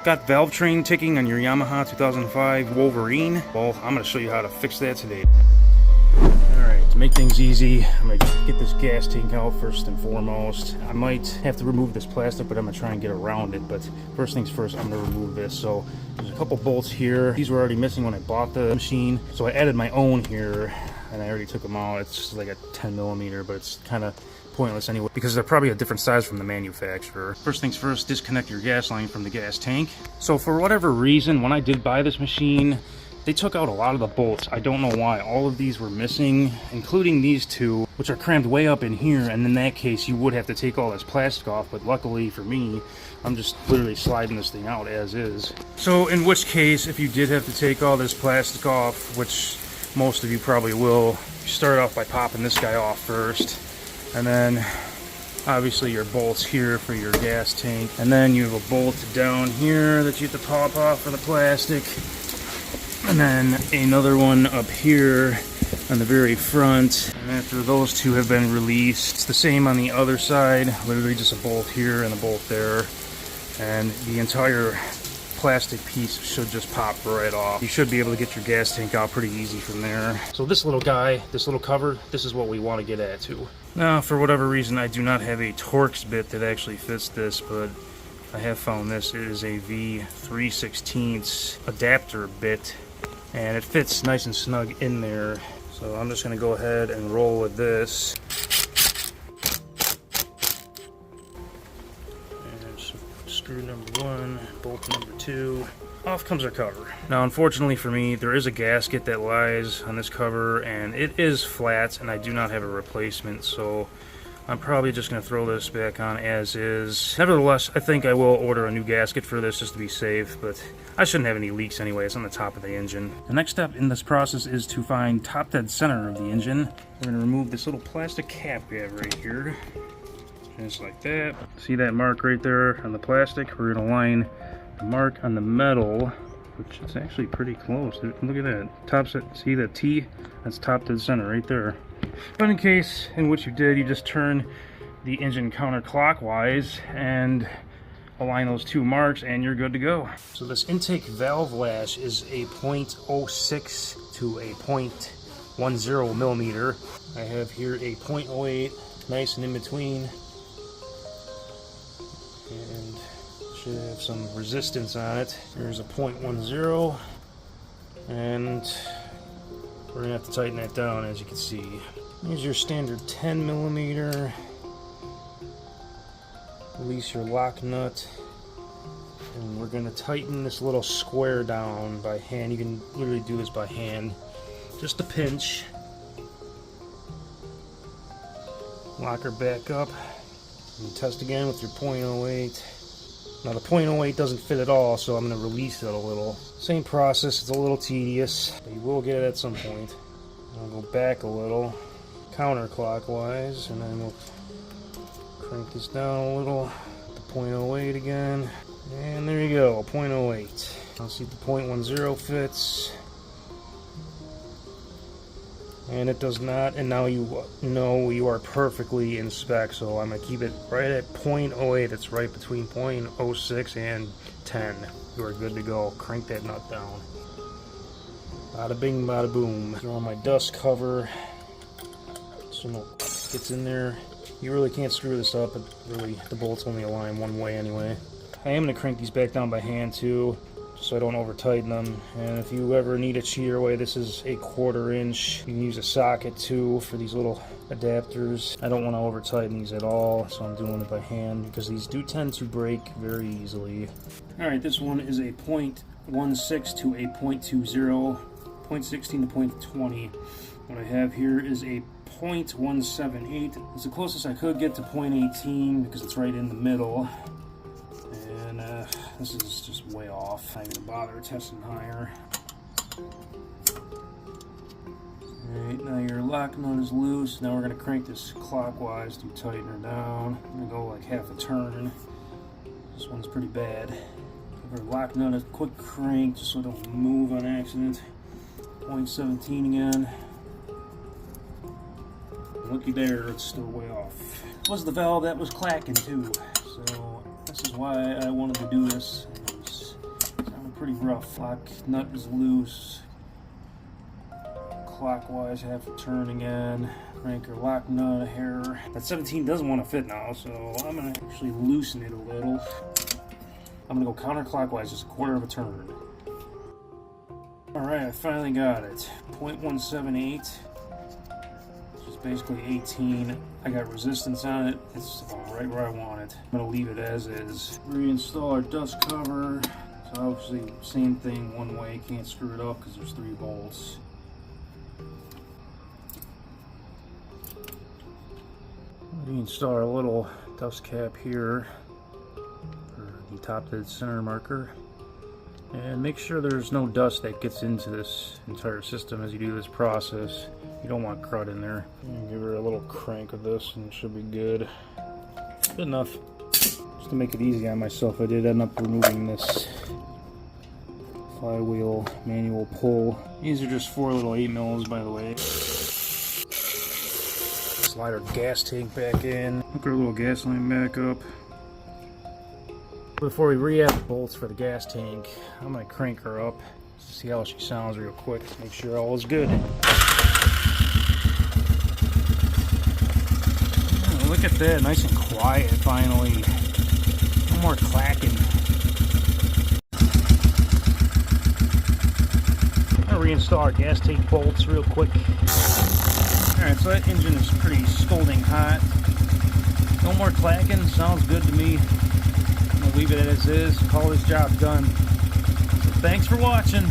Got valve train ticking on your Yamaha 2005 Wolverine. Well, I'm going to show you how to fix that today. Alright, to make things easy, I'm going to get this gas tank out first and foremost. I might have to remove this plastic, but I'm going to try and get around it. But first things first, I'm going to remove this. So there's a couple bolts here. These were already missing when I bought the machine. So I added my own here, and I already took them out. It's just like a 10mm, but it's kind of pointless anyway because they're probably a different size from the manufacturer. First things first, disconnect your gas line from the gas tank. So for whatever reason, when I did buy this machine, they took out a lot of the bolts. I don't know why. All of these were missing, including these two, which are crammed way up in here, and in that case you would have to take all this plastic off, but luckily for me, I'm just literally sliding this thing out as is. So in which case, if you did have to take all this plastic off, which most of you probably will, you start off by popping this guy off first, and then obviously your bolts here for your gas tank, and then you have a bolt down here that you have to pop off for the plastic, and then another one up here on the very front. And after those two have been released, it's the same on the other side, literally just a bolt here and a bolt there, and the entire plastic piece should just pop right off. You should be able to get your gas tank out pretty easy from there. So this little guy, this little cover, this is what we want to get at too. Now, for whatever reason, I do not have a Torx bit that actually fits this, but I have found this. It is a V3/16 adapter bit, and it fits nice and snug in there. So I'm just going to go ahead and roll with this. Screw number 1, bolt number 2. Off comes our cover. Now, unfortunately for me, there is a gasket that lies on this cover, and it is flat, and I do not have a replacement, so I'm probably just going to throw this back on as is. Nevertheless, I think I will order a new gasket for this just to be safe, but I shouldn't have any leaks anyway. It's on the top of the engine. The next step in this process is to find top dead center of the engine. We're going to remove this little plastic cap we have right here. Just like that. See that mark right there on the plastic? We're going to line the mark on the metal, which is actually pretty close. Look at that. Top set. See that T? That's top dead center right there. But in case in which you did, you just turn the engine counterclockwise and align those two marks, and you're good to go. So this intake valve lash is a 0.06 to a 0.10 millimeter. I have here a 0.08, nice and in between. And should have some resistance on it. Here's a 0.10, and we're gonna have to tighten that down, as you can see. Here's your standard 10mm. Release your lock nut, and we're gonna tighten this little square down by hand. You can literally do this by hand, just a pinch. Lock her back up. And test again with your 0.08. Now the 0.08 doesn't fit at all, so I'm going to release it a little. Same process, it's a little tedious, but you will get it at some point. I'll go back a little, counterclockwise, and then we'll crank this down a little. The 0.08 again, and there you go, 0.08. I'll see if the 0.10 fits. And it does not, and now you know you are perfectly in spec, so I'm going to keep it right at 0.08. It's right between 0.06 and 10. You are good to go. Crank that nut down. Bada bing, bada boom. Throw on my dust cover. So no gets in there. You really can't screw this up, but really the bolts only align one way anyway. I am going to crank these back down by hand too, so I don't over tighten them. And if you ever need a cheater way, this is a 1/4 inch. You can use a socket too for these little adapters. I don't want to over tighten these at all, so I'm doing it by hand because these do tend to break very easily. Alright, this one is a 0.16 to a 0.20, 0.16 to 0.20. What I have here is a 0.178. It's the closest I could get to 0.18 because it's right in the middle. And this is just way off. I'm not going to bother testing higher. Alright, now your lock nut is loose. Now we're going to crank this clockwise to tighten her down. I'm going to go like half a turn. This one's pretty bad. Give our lock nut a quick crank just so it don't move on accident. 0.17 again. Looky there, it's still way off. Was the valve that was clacking too, so this is why I wanted to do this. It's pretty rough. Lock nut is loose. Clockwise, have to turn again. Cranker lock nut, a hair. That 17 doesn't want to fit now, so I'm gonna actually loosen it a little. I'm gonna go counterclockwise, just a quarter of a turn. Alright, I finally got it. 0.178, which is basically 18. I got resistance on it. It's about right where I want it. I'm gonna leave it as is. Reinstall our dust cover. So obviously, same thing, one way. Can't screw it up because there's 3 bolts. Reinstall our little dust cap here for the top dead center marker. And make sure there's no dust that gets into this entire system as you do this process. You don't want crud in there. Give her a little crank of this and it should be good. Good enough. Just to make it easy on myself, I did end up removing this flywheel manual pull. These are just 4 little 8mm, by the way. Slide our gas tank back in. Hook our little gas line back up. Before we re-add the bolts for the gas tank, I'm going to crank her up to see how she sounds real quick to make sure all is good. Oh, look at that, nice and quiet finally. No more clacking. I'm going to reinstall our gas tank bolts real quick. Alright, so that engine is pretty scalding hot. No more clacking, sounds good to me. I'm gonna leave it as is, call this job done. So thanks for watching.